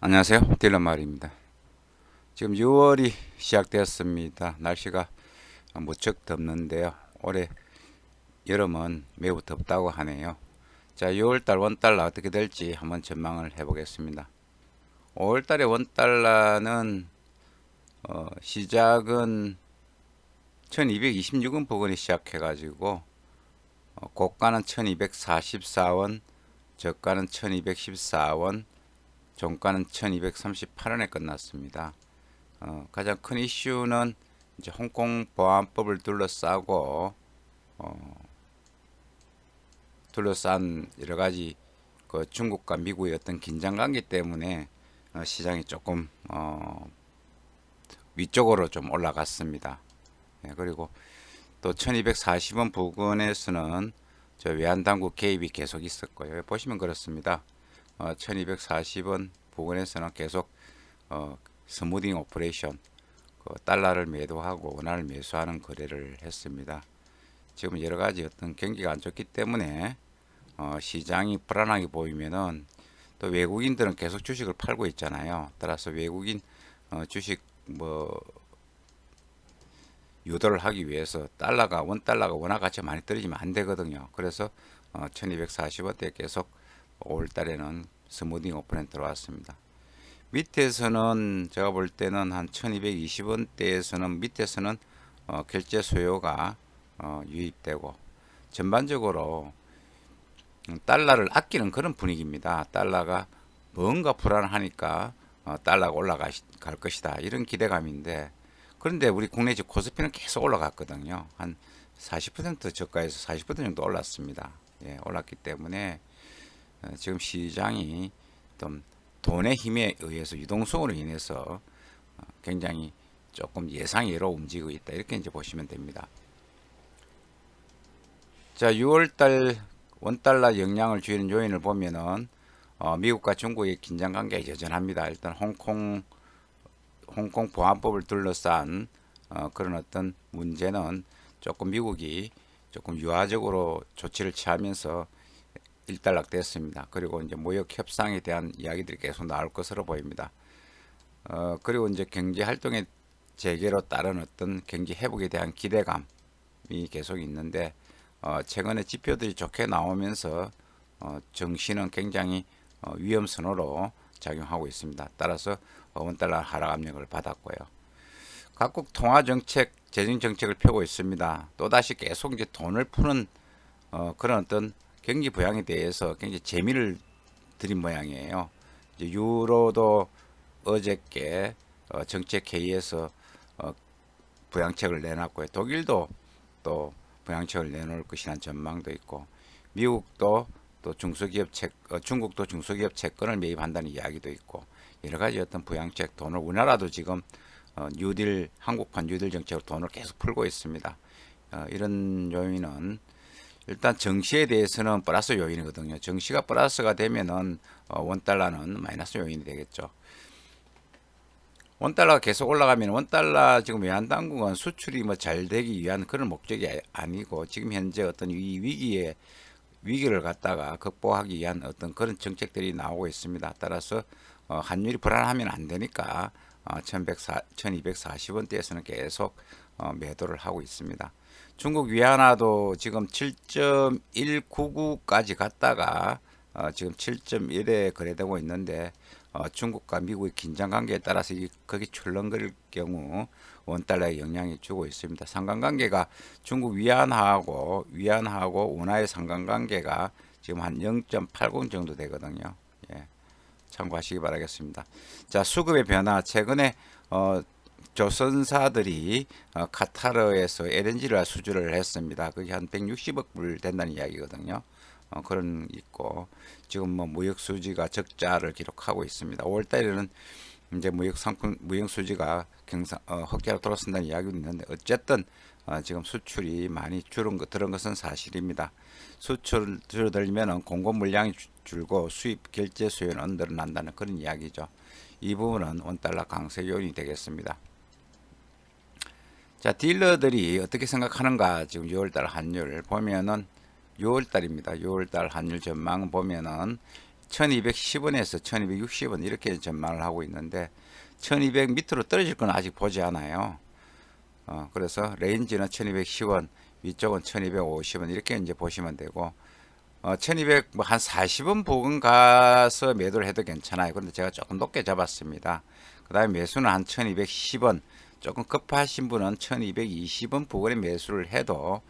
안녕하세요. 딜러마리입니다. 지금 6월이 시작되었습니다. 날씨가 무척 덥는데요. 올해 여름은 매우 덥다고 하네요. 자, 6월달 원달러 어떻게 될지 한번 전망을 해보겠습니다. 5월달에 원달러는 시작은 1226원 부근이 시작해가지고 고가는 1244원, 저가는 1214원, 종가는 1238원에 끝났습니다. 가장 큰 이슈는 이제 홍콩 보안법을 둘러싼 여러 가지 그 중국과 미국의 어떤 긴장 관계 때문에 시장이 조금 위쪽으로 좀 올라갔습니다. 그리고 또 1240원 부근에서는 저 외환당국 개입이 계속 있었고요. 보시면 그렇습니다. 1240원 부근에서는 계속 스무딩 오퍼레이션, 달러를 매도하고 원화를 매수하는 거래를 했습니다. 지금 여러 가지 어떤 경기가 안 좋기 때문에 시장이 불안하게 보이면은 또 외국인들은 계속 주식을 팔고 있잖아요. 따라서 외국인 주식 유도를 하기 위해서 원달러가 원화 가치가 많이 떨어지면 안 되거든요. 그래서 1240원대 계속 5월달에는 스무딩 오픈에 들어왔습니다. 밑에서는 제가 볼 때는 한 1220원대에서는 밑에서는 결제 수요가 유입되고 전반적으로 달러를 아끼는 그런 분위기입니다. 달러가 뭔가 불안하니까 달러가 올라갈 것이다 이런 기대감인데, 그런데 우리 국내지 코스피는 계속 올라갔거든요. 한 40% 저가에서 40% 정도 올랐습니다. 예, 올랐기 때문에 지금 시장이 좀 돈의 힘에 의해서 유동성으로 인해서 굉장히 조금 예상외로 움직이고 있다 이렇게 이제 보시면 됩니다. 자, 6월달 원달러 영향을 주는 요인을 보면은 미국과 중국의 긴장 관계가 여전합니다. 일단 홍콩 보안법을 둘러싼 그런 어떤 문제는 조금 미국이 조금 유화적으로 조치를 취하면서 일단락됐습니다. 그리고 이제 무역 협상에 대한 이야기들이 계속 나올 것으로 보입니다. 그리고 이제 경제 활동의 재개로 따른 어떤 경기 회복에 대한 기대감이 계속 있는데, 최근에 지표들이 좋게 나오면서 정시는 굉장히 위험선호로 작용하고 있습니다. 따라서 원달러 하락 압력을 받았고요. 각국 통화 정책, 재정 정책을 펴고 있습니다. 또다시 계속 이제 돈을 푸는 그런 어떤 경기 부양에 대해서 굉장히 재미를 들인 모양이에요. 이제 유로도 어저께 정책 회의에서 부양책을 내놨고요. 독일도 또 부양책을 내놓을 것이라는 전망도 있고, 미국도 또 중국도 중소기업 채권을 매입한다는 이야기도 있고, 여러 가지 어떤 부양책 돈을, 우리나라도 지금 한국판 뉴딜 정책으로 돈을 계속 풀고 있습니다. 이런 요인은 일단 정시에 대해서는 플러스 요인이거든요. 정시가 플러스가 되면은 원달러는 마이너스 요인이 되겠죠. 원달러가 계속 올라가면, 원달러 지금 외환당국은 수출이 뭐 잘 되기 위한 그런 목적이 아니고, 지금 현재 어떤 이 위기를 갖다가 극복하기 위한 어떤 그런 정책들이 나오고 있습니다. 따라서 환율이 불안하면 안 되니까 1240원대에서는 계속 매도를 하고 있습니다. 중국 위안화도 지금 7.199까지 갔다가 지금 7.1에 거래되고 있는데, 중국과 미국의 긴장 관계에 따라서 거기 출렁거릴 경우 원달러에 영향이 주고 있습니다. 상관관계가 중국 위안화하고 원화의 상관관계가 지금 한 0.80 정도 되거든요. 예, 참고하시기 바라겠습니다. 자, 수급의 변화. 최근에 조선사들이 카타르에서 LNG를 수주를 했습니다. 그게 한 160억 불 된다는 이야기거든요. 그런 있고, 지금 뭐 무역 수지가 적자를 기록하고 있습니다. 5월 달에는 이제 무역 수지가 흑자로 돌아선다는 이야기도 있는데, 어쨌든 지금 수출이 많이 들은 것은 사실입니다. 수출 줄어들면은 공급 물량이 줄고 수입 결제 수요는 늘어난다는 그런 이야기죠. 이 부분은 원달러 강세 요인이 되겠습니다. 자, 딜러들이 어떻게 생각하는가. 지금 6월달 환율 보면은 6월달입니다. 6월달 환율 전망 보면은 1210원에서 1260원 이렇게 전망을 하고 있는데 1200 밑으로 떨어질 건 아직 보지 않아요. 그래서 레인지는 1210원, 위쪽은 1250원 이렇게 이제 보시면 되고 1200 뭐 한 40원 부근 가서 매도를 해도 괜찮아요. 그런데 제가 조금 높게 잡았습니다. 그 다음에 매수는 한 1210원, 조금 급하신 분은 1220원 부근에 매수를 해도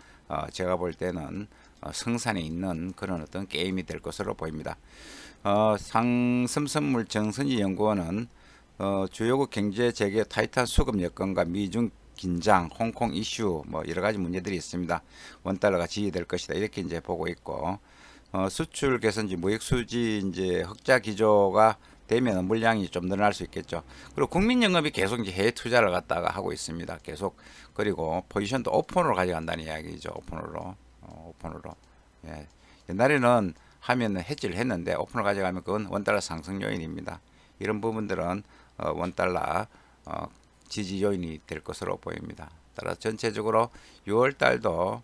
제가 볼 때는 성산에 있는 그런 어떤 게임이 될 것으로 보입니다. 상승선물 정선지 연구원은 주요국 경제 재개 타이탄 수급 여건과 미중 긴장, 홍콩 이슈 뭐 여러 가지 문제들이 있습니다. 원달러가 지지될 것이다 이렇게 이제 보고 있고 수출 개선지 무역 수지 이제 흑자 기조가 되면 물량이 좀 늘어날 수 있겠죠. 그리고 국민연금이 계속 이제 해외 투자를 갖다가 하고 있습니다. 계속 그리고 포지션도 오픈으로 가져간다는 이야기죠. 오픈으로. 예. 옛날에는 하면은 해지를 했는데 오픈을 가져가면 그건 원달러 상승 요인입니다. 이런 부분들은 원달러 지지 요인이 될 것으로 보입니다. 따라서 전체적으로 6월 달도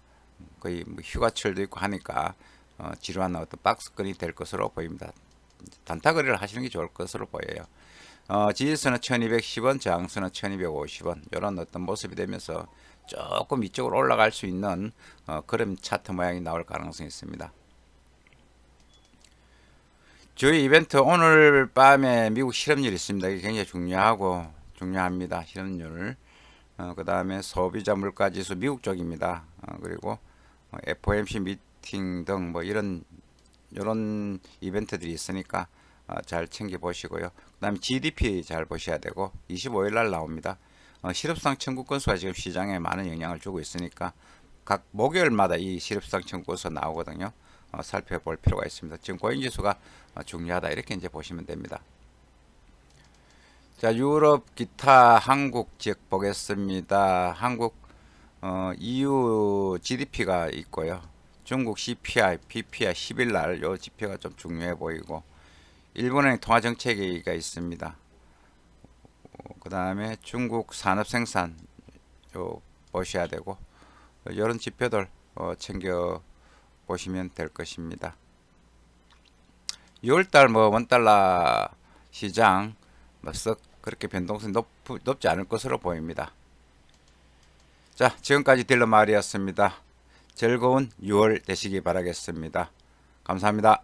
거의 뭐 휴가철도 있고 하니까 지루한 어떤 박스권이 될 것으로 보입니다. 단타 거래를 하시는 게 좋을 것으로 보여요. 지지선은 1210원, 저항선은 1250원 이런 어떤 모습이 되면서 조금 이쪽으로 올라갈 수 있는 그런 차트 모양이 나올 가능성이 있습니다. 주요 이벤트 오늘 밤에 미국 실업률이 있습니다. 이게 굉장히 중요합니다. 실업률. 그 다음에 소비자 물가지수 미국 쪽입니다. 그리고 FOMC 미팅 등 뭐 이런 이벤트들이 있으니까 잘 챙겨 보시고요. 그 다음에 GDP 잘 보셔야 되고 25일 날 나옵니다. 실업상 청구 건수가 지금 시장에 많은 영향을 주고 있으니까 각 목요일마다 이 실업상 청구 건수가 나오거든요. 살펴볼 필요가 있습니다. 지금 고용지수가 중요하다 이렇게 이제 보시면 됩니다. 자, 유럽 기타 한국 지역 보겠습니다. 한국 EU GDP가 있고요. 중국 CPI, PPI 10일 날 요 지표가 좀 중요해 보이고 일본은행 통화 정책회의가 있습니다. 그 다음에 중국 산업 생산 요 보셔야 되고 이런 지표들 챙겨 보시면 될 것입니다. 6월달 뭐 원달러 시장 뭐 썩 그렇게 변동성이 높지 않을 것으로 보입니다. 자, 지금까지 딜러 마을이었습니다. 즐거운 6월 되시기 바라겠습니다. 감사합니다.